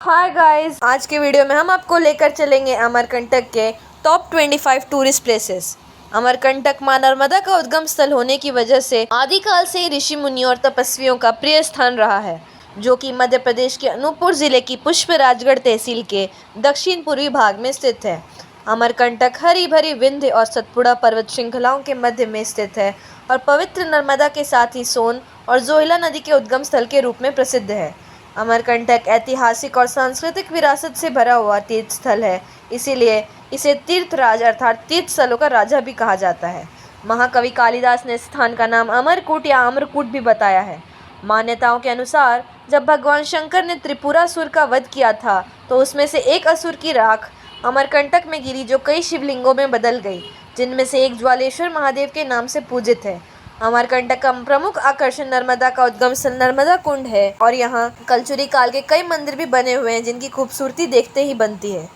Hi guys, आज के video में हम आपको लेकर चलेंगे अमरकंटक के टॉप 25 टूरिस्ट प्लेसेस। अमरकंटक मां नर्मदा का उद्गम स्थल होने की वजह से आदिकाल से ही ऋषि मुनियों और तपस्वियों का प्रिय स्थान रहा है, जो कि मध्य प्रदेश के अनूपपुर जिले की पुष्पराजगढ़ तहसील के दक्षिण पूर्वी भाग में स्थित है। अमरकंटक हरी भरी विंध्य और सतपुड़ा पर्वत श्रृंखलाओं के मध्य में स्थित है और पवित्र नर्मदा के साथ ही सोन और जोहिला नदी के उद्गम स्थल के रूप में प्रसिद्ध है। अमरकंटक ऐतिहासिक और सांस्कृतिक विरासत से भरा हुआ तीर्थ स्थल है, इसीलिए इसे तीर्थराज अर्थात तीर्थ स्थलों का राजा भी कहा जाता है। महाकवि कालिदास ने स्थान का नाम अमरकूट या अम्रकूट भी बताया है। मान्यताओं के अनुसार जब भगवान शंकर ने त्रिपुरासुर का वध किया था तो उसमें से एक असुर की राख अमरकंटक में गिरी, जो कई शिवलिंगों में बदल गई, जिनमें से एक ज्वालेश्वर महादेव के नाम से पूजित है। अमरकंटक का प्रमुख आकर्षण नर्मदा का उद्गम स्थल नर्मदा कुंड है और यहाँ कलचुरी काल के कई मंदिर भी बने हुए हैं, जिनकी खूबसूरती देखते ही बनती है।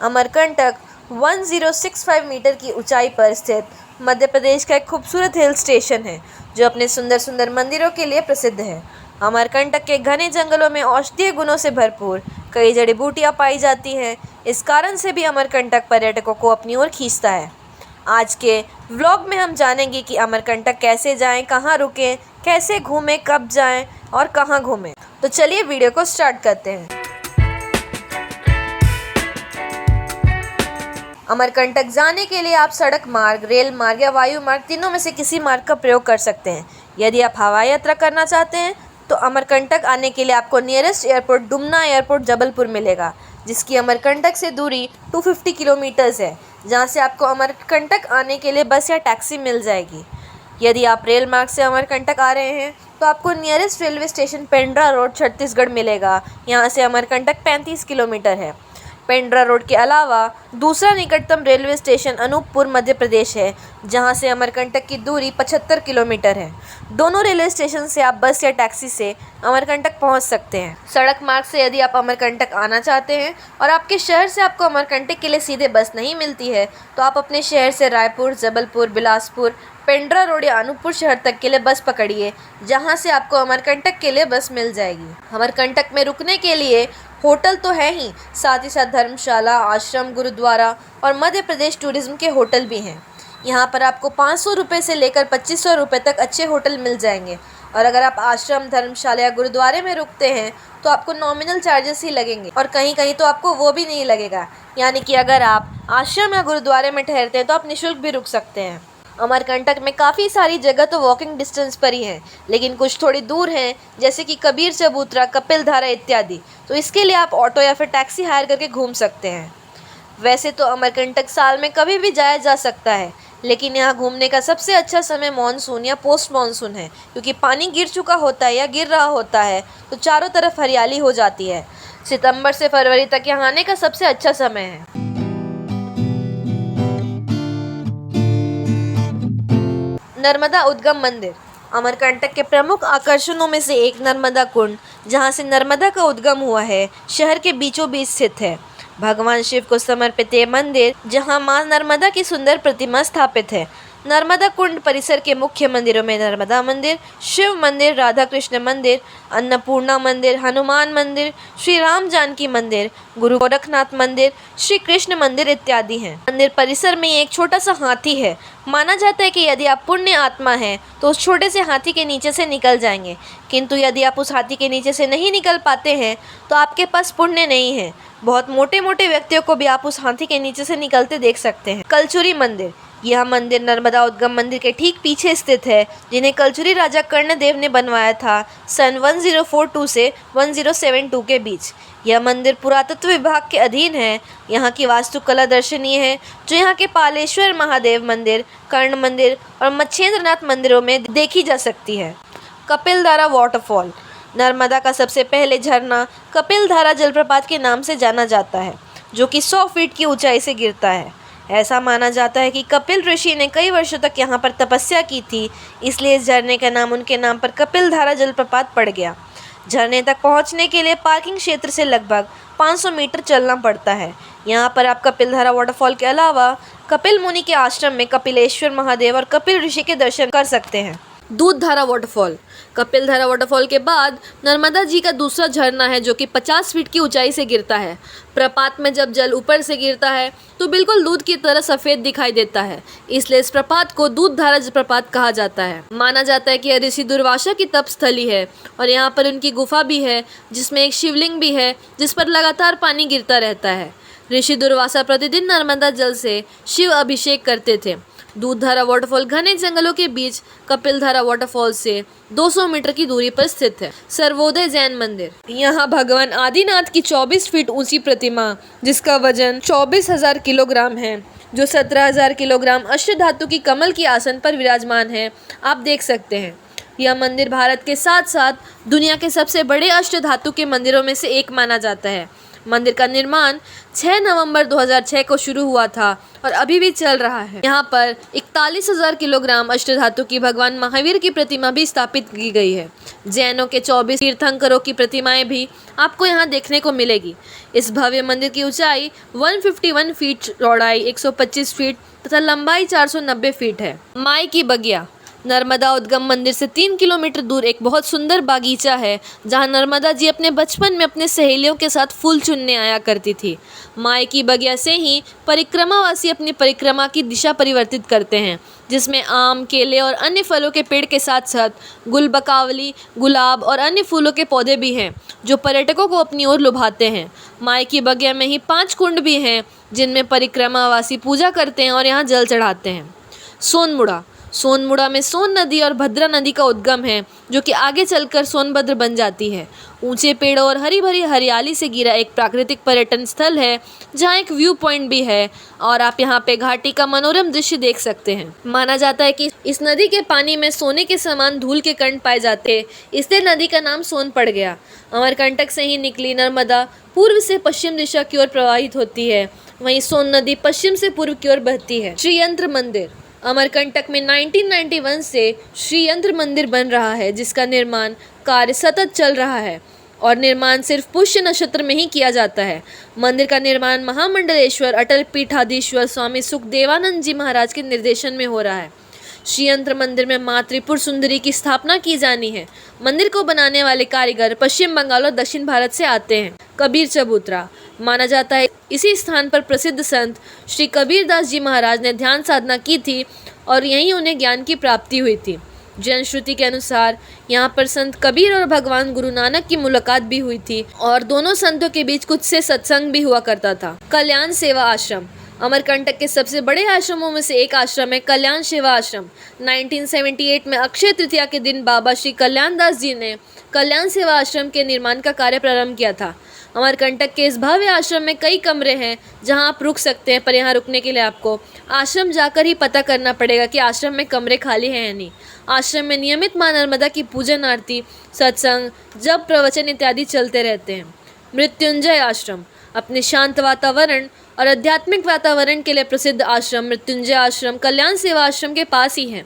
अमरकंटक 1065 मीटर की ऊंचाई पर स्थित मध्य प्रदेश का एक खूबसूरत हिल स्टेशन है, जो अपने सुंदर सुंदर मंदिरों के लिए प्रसिद्ध है। अमरकंटक के घने जंगलों में औषधीय गुणों से भरपूर कई जड़ी बूटियाँ पाई जाती हैं। इस कारण से भी अमरकंटक पर्यटकों को अपनी ओर खींचता है। आज के व्लॉग में हम जानेंगे कि अमरकंटक कैसे जाएं, कहाँ रुकें, कैसे घूमें, कब जाएं और कहाँ घूमें। तो चलिए वीडियो को स्टार्ट करते हैं। अमरकंटक जाने के लिए आप सड़क मार्ग, रेल मार्ग या वायु मार्ग तीनों में से किसी मार्ग का प्रयोग कर सकते हैं। यदि आप हवाई यात्रा करना चाहते हैं तो अमरकंटक आने के लिए आपको nearest airport Dumna airport Jabalpur मिलेगा, जिसकी अमरकंटक से दूरी 250 किलोमीटर्स है, जहां से आपको अमरकंटक आने के लिए बस या टैक्सी मिल जाएगी। यदि आप रेल मार्ग से अमरकंटक आ रहे हैं तो आपको nearest railway station Pendra road Chhattisgarh मिलेगा। यहां से अमरकंटक 35 किलोमीटर है। पेंड्रा रोड के अलावा दूसरा निकटतम रेलवे स्टेशन अनूपपुर मध्य प्रदेश है, जहां से अमरकंटक की दूरी 75 किलोमीटर है। दोनों रेलवे स्टेशन से आप बस या टैक्सी से अमरकंटक पहुंच सकते हैं। सड़क मार्ग से यदि आप अमरकंटक आना चाहते हैं और आपके शहर से आपको अमरकंटक के लिए सीधे बस नहीं मिलती है तो आप अपने शहर से रायपुर, जबलपुर, बिलासपुर, पेंड्रा रोड या अनूपपुर शहर तक के लिए बस पकड़िए, जहां से आपको अमरकंटक के लिए बस मिल जाएगी। अमरकंटक में रुकने के लिए होटल तो है ही, साथ ही साथ धर्मशाला, आश्रम, गुरुद्वारा और मध्य प्रदेश टूरिज्म के होटल भी हैं। यहाँ पर आपको 500 रुपये से लेकर 2500 रुपये तक अच्छे होटल मिल जाएंगे। और अगर आप आश्रम, धर्मशाला या गुरुद्वारे में रुकते हैं तो आपको नॉमिनल चार्जेस ही लगेंगे और कहीं कहीं तो आपको वो भी नहीं लगेगा। यानी कि अगर आप आश्रम या गुरुद्वारे में ठहरते हैं तो आप निःशुल्क भी रुक सकते हैं। अमरकंटक में काफ़ी सारी जगह तो वॉकिंग डिस्टेंस पर ही हैं, लेकिन कुछ थोड़ी दूर हैं, जैसे कि कबीर चबूतरा, कपिलधारा इत्यादि। तो इसके लिए आप ऑटो या फिर टैक्सी हायर करके घूम सकते हैं। वैसे तो अमरकंटक साल में कभी भी जाया जा सकता है, लेकिन यहाँ घूमने का सबसे अच्छा समय मानसून या पोस्ट मानसून है, क्योंकि पानी गिर चुका होता है या गिर रहा होता है तो चारों तरफ हरियाली हो जाती है। सितंबर से फरवरी तक यहाँ आने का सबसे अच्छा समय है। नर्मदा उद्गम मंदिर। अमरकंटक के प्रमुख आकर्षणों में से एक नर्मदा कुंड, जहां से नर्मदा का उद्गम हुआ है, शहर के बीचों बीच स्थित है। भगवान शिव को समर्पित यह मंदिर, जहां मां नर्मदा की सुंदर प्रतिमा स्थापित है। नर्मदा कुंड परिसर के मुख्य मंदिरों में नर्मदा मंदिर, शिव मंदिर, राधा कृष्ण मंदिर, अन्नपूर्णा मंदिर, हनुमान मंदिर, श्री राम जानकी मंदिर, गुरु गोरखनाथ मंदिर, श्री कृष्ण मंदिर इत्यादि हैं। मंदिर परिसर में एक छोटा सा हाथी है। माना जाता है कि यदि आप पुण्य आत्मा हैं तो उस छोटे से हाथी के नीचे से निकल जाएंगे, किंतु यदि आप उस हाथी के नीचे से नहीं निकल पाते हैं तो आपके पास पुण्य नहीं है। बहुत मोटे मोटे व्यक्तियों को भी आप उस हाथी के नीचे से निकलते देख सकते हैं। कलचुरी मंदिर। यह मंदिर नर्मदा उद्गम मंदिर के ठीक पीछे स्थित है, जिन्हें कलचुरी राजा कर्णदेव ने बनवाया था सन 1042 से 1072 के बीच। यह मंदिर पुरातत्व विभाग के अधीन है। यहाँ की वास्तुकला दर्शनीय है, जो यहाँ के पालेश्वर महादेव मंदिर, कर्ण मंदिर और मच्छेंद्रनाथ मंदिरों में देखी जा सकती है। कपिलधारा वाटरफॉल। नर्मदा का सबसे पहले झरना कपिलधारा जलप्रपात के नाम से जाना जाता है, जो कि 100 फीट की ऊंचाई से गिरता है। ऐसा माना जाता है कि कपिल ऋषि ने कई वर्षों तक यहाँ पर तपस्या की थी, इसलिए इस झरने का नाम उनके नाम पर कपिलधारा जलप्रपात पड़ गया। झरने तक पहुँचने के लिए पार्किंग क्षेत्र से लगभग 500 मीटर चलना पड़ता है। यहाँ पर आप कपिलधारा वाटरफॉल के अलावा कपिल मुनि के आश्रम में कपिलेश्वर महादेव और कपिल ऋषि के दर्शन कर सकते हैं। दूध धारा वाटरफॉल। कपिल धारा वाटरफॉल के बाद नर्मदा जी का दूसरा झरना है जो कि 50 फीट की ऊंचाई से गिरता है। प्रपात में जब जल ऊपर से गिरता है तो बिल्कुल दूध की तरह सफ़ेद दिखाई देता है, इसलिए इस प्रपात को दूध धारा जलप्रपात कहा जाता है। माना जाता है कि यह ऋषि दुर्वासा की तपस्थली है और यहाँ पर उनकी गुफा भी है जिसमें एक शिवलिंग भी है जिस पर लगातार पानी गिरता रहता है। ऋषि दुर्वासा प्रतिदिन नर्मदा जल से शिव अभिषेक करते थे। दूध धारा वाटरफॉल घने जंगलों के बीच कपिल धारा वाटरफॉल से 200 मीटर की दूरी पर स्थित है। सर्वोदय जैन मंदिर। यहाँ भगवान आदिनाथ की 24 फीट ऊंची प्रतिमा जिसका वजन 24,000 किलोग्राम है, जो 17,000 किलोग्राम अष्टधातु की कमल की आसन पर विराजमान है, आप देख सकते हैं। यह मंदिर भारत के साथ साथ दुनिया के सबसे बड़े अष्टधातु के मंदिरों में से एक माना जाता है। मंदिर का निर्माण 6 नवंबर 2006 को शुरू हुआ था और अभी भी चल रहा है। यहाँ पर 41,000 किलोग्राम अष्टधातु की भगवान महावीर की प्रतिमा भी स्थापित की गई है। जैनों के 24 तीर्थंकरों की प्रतिमाएं भी आपको यहाँ देखने को मिलेगी। इस भव्य मंदिर की ऊंचाई 151 फीट, चौड़ाई 125 फीट तथा लंबाई 490 फीट है। माई की बगिया। नर्मदा उद्गम मंदिर से 3 किलोमीटर दूर एक बहुत सुंदर बागीचा है जहां नर्मदा जी अपने बचपन में अपने सहेलियों के साथ फूल चुनने आया करती थी। माई की बगिया से ही परिक्रमावासी अपनी परिक्रमा की दिशा परिवर्तित करते हैं, जिसमें आम, केले और अन्य फलों के पेड़ के साथ साथ गुलबकावली, गुलाब और अन्य फूलों के पौधे भी हैं जो पर्यटकों को अपनी ओर लुभाते हैं। माई की बगिया में ही 5 कुंड भी हैं जिनमें परिक्रमावासी पूजा करते हैं और यहाँ जल चढ़ाते हैं। सोनमुड़ा। सोनमुड़ा में सोन नदी और भद्रा नदी का उद्गम है जो कि आगे चलकर सोनभद्र बन जाती है। ऊंचे पेड़ों और हरी भरी हरियाली से घिरा एक प्राकृतिक पर्यटन स्थल है जहां एक व्यू पॉइंट भी है और आप यहां पे घाटी का मनोरम दृश्य देख सकते हैं। माना जाता है कि इस नदी के पानी में सोने के समान धूल के कण पाए जाते, इसलिए नदी का नाम सोन पड़ गया। अमरकंटक से ही निकली नर्मदा पूर्व से पश्चिम दिशा की ओर प्रवाहित होती है, वहीं सोन नदी पश्चिम से पूर्व की ओर बहती है। श्रीयंत्र मंदिर। अमरकंटक में 1991 से श्रीयंत्र मंदिर बन रहा है जिसका निर्माण कार्य सतत चल रहा है और निर्माण सिर्फ पुष्य नक्षत्र में ही किया जाता है। मंदिर का निर्माण महामंडलेश्वर अटल पीठाधीश्वर स्वामी सुखदेवानंद जी महाराज के निर्देशन में हो रहा है। श्रीयंत्र मंदिर में माँ त्रिपुर सुंदरी की स्थापना की जानी है। मंदिर को बनाने वाले कारीगर पश्चिम बंगाल और दक्षिण भारत से आते हैं। कबीर चबूतरा। माना जाता है इसी स्थान पर प्रसिद्ध संत श्री कबीरदास जी महाराज ने ध्यान साधना की थी और यहीं उन्हें ज्ञान की प्राप्ति हुई थी। जनश्रुति के अनुसार यहाँ पर संत कबीर और भगवान गुरु नानक की मुलाकात भी हुई थी और दोनों संतों के बीच कुछ से सत्संग भी हुआ करता था। कल्याण सेवा आश्रम। अमरकंटक के सबसे बड़े आश्रमों में से एक आश्रम है कल्याण सेवा आश्रम। 1978 में अक्षय तृतीया के दिन बाबा श्री कल्याण दास जी ने कल्याण सेवा आश्रम के निर्माण का कार्य प्रारंभ किया था। अमरकंटक के इस भव्य आश्रम में कई कमरे हैं जहां आप रुक सकते हैं, पर यहाँ रुकने के लिए आपको आश्रम जाकर ही पता करना पड़ेगा कि आश्रम में कमरे खाली हैं या नहीं। आश्रम में नियमित मां नर्मदा की पूजन आरती, सत्संग, जप, प्रवचन इत्यादि चलते रहते हैं। मृत्युंजय आश्रम। अपने शांत वातावरण और आध्यात्मिक वातावरण के लिए प्रसिद्ध आश्रम मृत्युंजय आश्रम कल्याण सेवा आश्रम के पास ही है,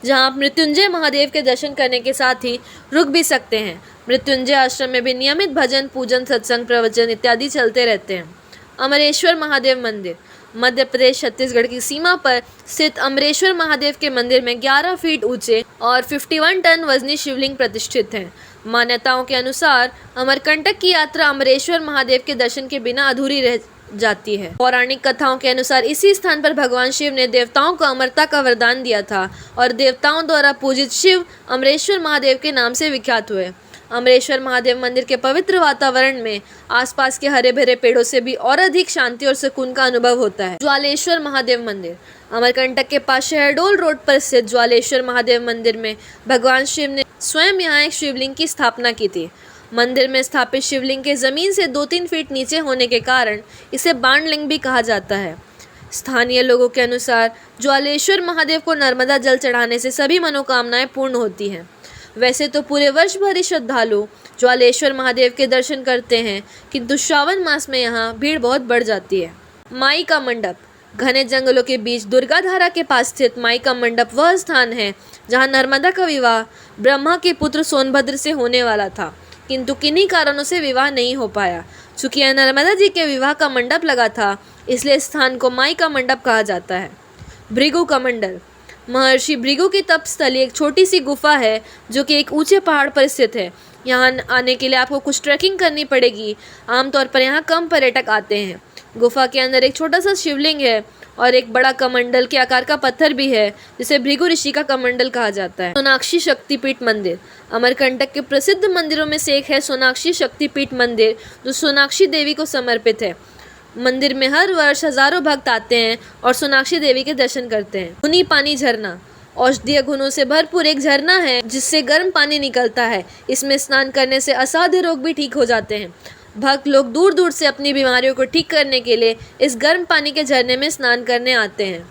जहां आप मृत्युंजय महादेव के दर्शन करने के साथ ही रुक भी सकते हैं। मृत्युंजय आश्रम में भी नियमित भजन, पूजन, सत्संग, प्रवचन इत्यादि चलते रहते हैं। अमरेश्वर महादेव मंदिर। मध्य प्रदेश छत्तीसगढ़ की सीमा पर स्थित अमरेश्वर महादेव के मंदिर में 11 फीट ऊंचे और 51 टन वजनी शिवलिंग प्रतिष्ठित हैं। मान्यताओं के अनुसार अमरकंटक की यात्रा अमरेश्वर महादेव के दर्शन के बिना अधूरी रह जाती है। पौराणिक कथाओं के अनुसार इसी स्थान पर भगवान शिव ने देवताओं को अमरता का वरदान दिया था और देवताओं द्वारा पूजित शिव अमरेश्वर महादेव के नाम से विख्यात हुए। अमरेश्वर महादेव मंदिर के पवित्र वातावरण में आसपास के हरे भरे पेड़ों से भी और अधिक शांति और सुकून का अनुभव होता है। ज्वालेश्वर महादेव मंदिर। अमरकंटक के पास शहडोल रोड पर स्थित ज्वालेश्वर महादेव मंदिर में भगवान शिव ने स्वयं यहाँ एक शिवलिंग की स्थापना की थी। मंदिर में स्थापित शिवलिंग के जमीन से 2-3 फीट नीचे होने के कारण इसे बाणलिंग भी कहा जाता है। स्थानीय लोगों के अनुसार ज्वालेश्वर महादेव को नर्मदा जल चढ़ाने से सभी मनोकामनाएं पूर्ण होती हैं। वैसे तो पूरे वर्ष भर ही श्रद्धालु ज्वालेश्वर महादेव के दर्शन करते हैं, किंतु श्रावण मास में यहाँ भीड़ बहुत बढ़ जाती है। माई का मंडप। घने जंगलों के बीच दुर्गाधारा के पास स्थित माई का मंडप वह स्थान है जहाँ नर्मदा का विवाह ब्रह्मा के पुत्र सोनभद्र से होने वाला था, किंतु किन्हीं कारणों से विवाह नहीं हो पाया। चूँकि यह नर्मदा जी के विवाह का मंडप लगा था, इसलिए स्थान को माई का मंडप कहा जाता है। भृगु कमंडल। महर्षि भृगु की तपस्थली एक छोटी सी गुफा है जो कि एक ऊंचे पहाड़ पर स्थित है। यहाँ आने के लिए आपको कुछ ट्रैकिंग करनी पड़ेगी। आमतौर पर यहाँ कम पर्यटक आते हैं। गुफा के अंदर एक छोटा सा शिवलिंग है और एक बड़ा कमंडल के आकार का पत्थर भी है जिसे भृगु ऋषि का कमंडल कहा जाता है। सोनाक्षी शक्तिपीठ मंदिर अमरकंटक के प्रसिद्ध मंदिरों में से एक है सोनाक्षी शक्तिपीठ मंदिर, जो सोनाक्षी देवी को समर्पित है। मंदिर में हर वर्ष हजारों भक्त आते हैं और सोनाक्षी देवी के दर्शन करते हैं। गुनी पानी झरना औषधीय गुणों से भरपूर एक झरना है जिससे गर्म पानी निकलता है। इसमें स्नान करने से असाध्य रोग भी ठीक हो जाते हैं। भक्त लोग दूर दूर से अपनी बीमारियों को ठीक करने के लिए इस गर्म पानी के झरने में स्नान करने आते हैं।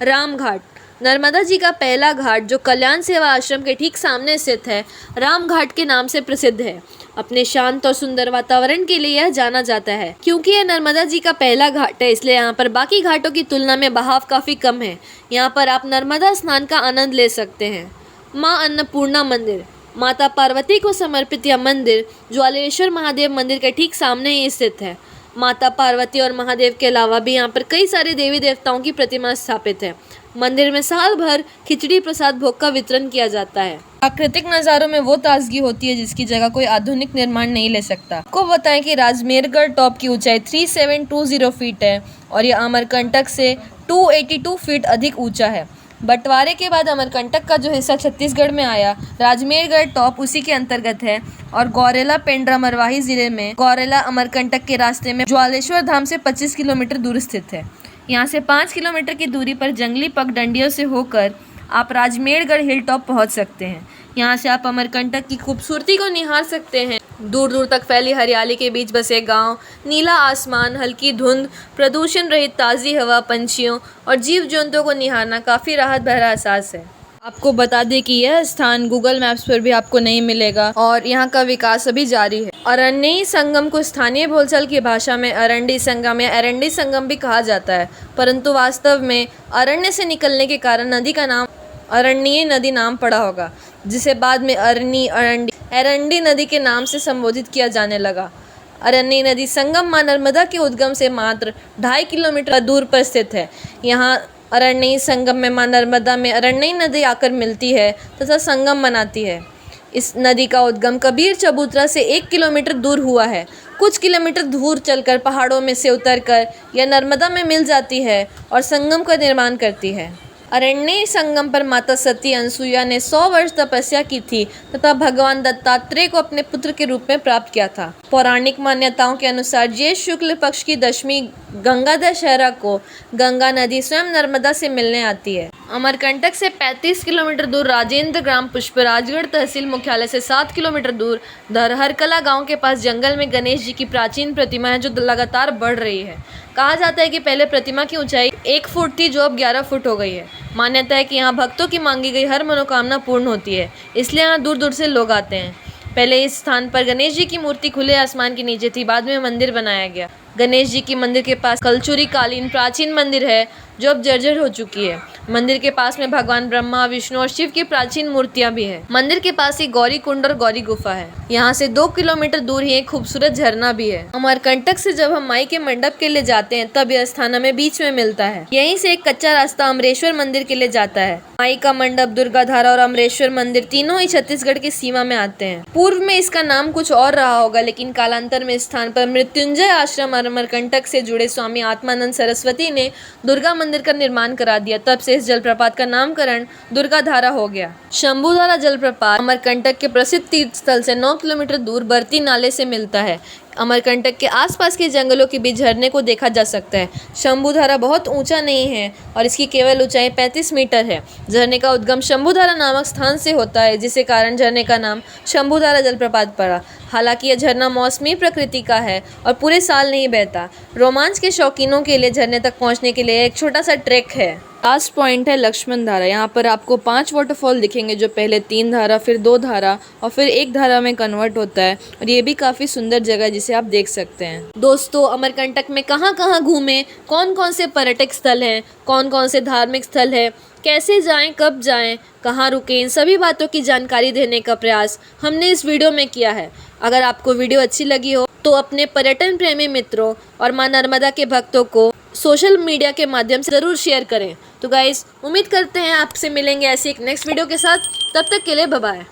राम घाट नर्मदा जी का पहला घाट जो कल्याण सेवा आश्रम के ठीक सामने स्थित है, राम घाट के नाम से प्रसिद्ध है। अपने शांत और सुंदर वातावरण के लिए यह जाना जाता है। क्योंकि यह नर्मदा जी का पहला घाट है, इसलिए यहाँ पर बाकी घाटों की तुलना में बहाव काफ़ी कम है। यहाँ पर आप नर्मदा स्नान का आनंद ले सकते हैं। माँ अन्नपूर्णा मंदिर माता पार्वती को समर्पित यह मंदिर ज्वालेश्वर महादेव मंदिर के ठीक सामने ही स्थित है। माता पार्वती और महादेव के अलावा भी यहाँ पर कई सारे देवी देवताओं की प्रतिमा स्थापित है। मंदिर में साल भर खिचड़ी प्रसाद भोग का वितरण किया जाता है। प्राकृतिक नज़ारों में वो ताजगी होती है जिसकी जगह कोई आधुनिक निर्माण नहीं ले सकता। आपको बताएं कि राजमेरगढ़ टॉप की ऊंचाई 3720 फीट है और यह अमरकंटक से 282 फीट अधिक ऊंचा है। बंटवारे के बाद अमरकंटक का जो हिस्सा छत्तीसगढ़ में आया, राजमेरगढ़ टॉप उसी के अंतर्गत है और गौरेला पेंड्रा मरवाही जिले में गौरेला अमरकंटक के रास्ते में ज्वालेश्वर धाम से 25 किलोमीटर दूर स्थित है। यहाँ से 5 किलोमीटर की दूरी पर जंगली पगडंडियों से होकर आप राजमेरगढ़ हिल टॉप पहुँच सकते हैं। यहाँ से आप अमरकंटक की खूबसूरती को निहार सकते हैं। दूर दूर तक फैली हरियाली के बीच बसे गांव, नीला आसमान, हल्की धुंध, प्रदूषण रहित ताज़ी हवा, पंछियों और जीव जंतुओं को निहारना काफ़ी राहत भरा एहसास है। आपको बता दें कि यह स्थान गूगल मैप्स पर भी आपको नहीं मिलेगा और यहाँ का विकास अभी जारी है। अरण्यी संगम को स्थानीय बोलचाल की भाषा में अरंडी संगम या एरंडी संगम भी कहा जाता है, परंतु वास्तव में अरण्य से निकलने के कारण नदी का नाम अरण्यी नदी नाम पड़ा होगा, जिसे बाद में एरंडी नदी के नाम से संबोधित किया जाने लगा। अरण्यी नदी संगम मां नर्मदा के उद्गम से मात्र 2.5 किलोमीटर दूर पर स्थित है। यहाँ अरण्यी संगम में मां नर्मदा में अरण्यी नदी आकर मिलती है तथा संगम बनाती है। इस नदी का उद्गम कबीर चबूतरा से 1 किलोमीटर दूर हुआ है। कुछ किलोमीटर दूर चलकर पहाड़ों में से उतरकर यह नर्मदा में मिल जाती है और संगम का निर्माण करती है। अरण्यी संगम पर माता सती अनसुईया ने 100 वर्ष तपस्या की थी तथा भगवान दत्तात्रेय को अपने पुत्र के रूप में प्राप्त किया था। पौराणिक मान्यताओं के अनुसार ज्येष्ठ शुक्ल पक्ष की दशमी गंगा दशहरा को गंगा नदी स्वयं नर्मदा से मिलने आती है। अमरकंटक से 35 किलोमीटर दूर राजेंद्र ग्राम पुष्पराजगढ़ तहसील मुख्यालय से 7 किलोमीटर दूर धरहरकला गांव के पास जंगल में गणेश जी की प्राचीन प्रतिमा है जो लगातार बढ़ रही है। कहा जाता है कि पहले प्रतिमा की ऊंचाई 1 फुट थी जो अब 11 फुट हो गई है। मान्यता है कि यहाँ भक्तों की मांगी गई हर मनोकामना पूर्ण होती है, इसलिए यहाँ दूर दूर से लोग आते हैं। पहले इस स्थान पर गणेश जी की मूर्ति खुले आसमान के नीचे थी, बाद में मंदिर बनाया गया। गणेश जी की मंदिर के पास कलचुरी कालीन प्राचीन मंदिर है जो अब जर्जर हो चुकी है। मंदिर के पास में भगवान ब्रह्मा, विष्णु और शिव की प्राचीन मूर्तियां भी हैं। मंदिर के पास ही गौरी कुंड और गौरी गुफा है। यहाँ से 2 किलोमीटर दूर ही एक खूबसूरत झरना भी है। अमरकंटक से जब हम माई के मंडप के लिए जाते हैं तब यह स्थान हमें बीच में मिलता है। यहीं से एक कच्चा रास्ता अमरेश्वर मंदिर के लिए जाता है। माई का मंडप, दुर्गाधारा और अमरेश्वर मंदिर तीनों ही छत्तीसगढ़ की सीमा में आते हैं। पूर्व में इसका नाम कुछ और रहा होगा, लेकिन कालांतर में इस स्थान पर मृत्युंजय आश्रम अमरकंटक से जुड़े स्वामी आत्मानंद सरस्वती ने दुर्गा मंदिर का निर्माण करा दिया। तब से इस जलप्रपात का नामकरण दुर्गाधारा हो गया। शंभुधारा जलप्रपात अमरकंटक के प्रसिद्ध तीर्थ स्थल से 9 किलोमीटर दूर बरती नाले से मिलता है। अमरकंटक के आसपास के जंगलों के बीच झरने को देखा जा सकता है। शंभुधारा बहुत ऊंचा नहीं है और इसकी केवल ऊंचाई 35 मीटर है। झरने का उद्गम शंभुधारा नामक स्थान से होता है, जिसके कारण झरने का नाम शंभुधारा जलप्रपात पड़ा। हालांकि यह झरना मौसमी प्रकृति का है और पूरे साल नहीं बहता। रोमांच के शौकीनों के लिए झरने तक पहुंचने के लिए एक छोटा सा ट्रैक है। लास्ट पॉइंट है लक्ष्मण धारा। यहाँ पर आपको 5 वाटरफॉल दिखेंगे, जो पहले 3 धारा, फिर 2 धारा और फिर 1 धारा में कन्वर्ट होता है और ये भी काफ़ी सुंदर जगह है जिसे आप देख सकते हैं। दोस्तों, अमरकंटक में कहाँ कहाँ घूमें, कौन कौन से पर्यटक स्थल हैं, कौन कौन से धार्मिक स्थल है, कैसे जाएं, कब जाएं, कहाँ रुकें, इन सभी बातों की जानकारी देने का प्रयास हमने इस वीडियो में किया है। अगर आपको वीडियो अच्छी लगी हो तो अपने पर्यटन प्रेमी मित्रों और मां नर्मदा के भक्तों को सोशल मीडिया के माध्यम से ज़रूर शेयर करें। तो गाइस, उम्मीद करते हैं आपसे मिलेंगे ऐसी एक नेक्स्ट वीडियो के साथ। तब तक के लिए बाय बाय।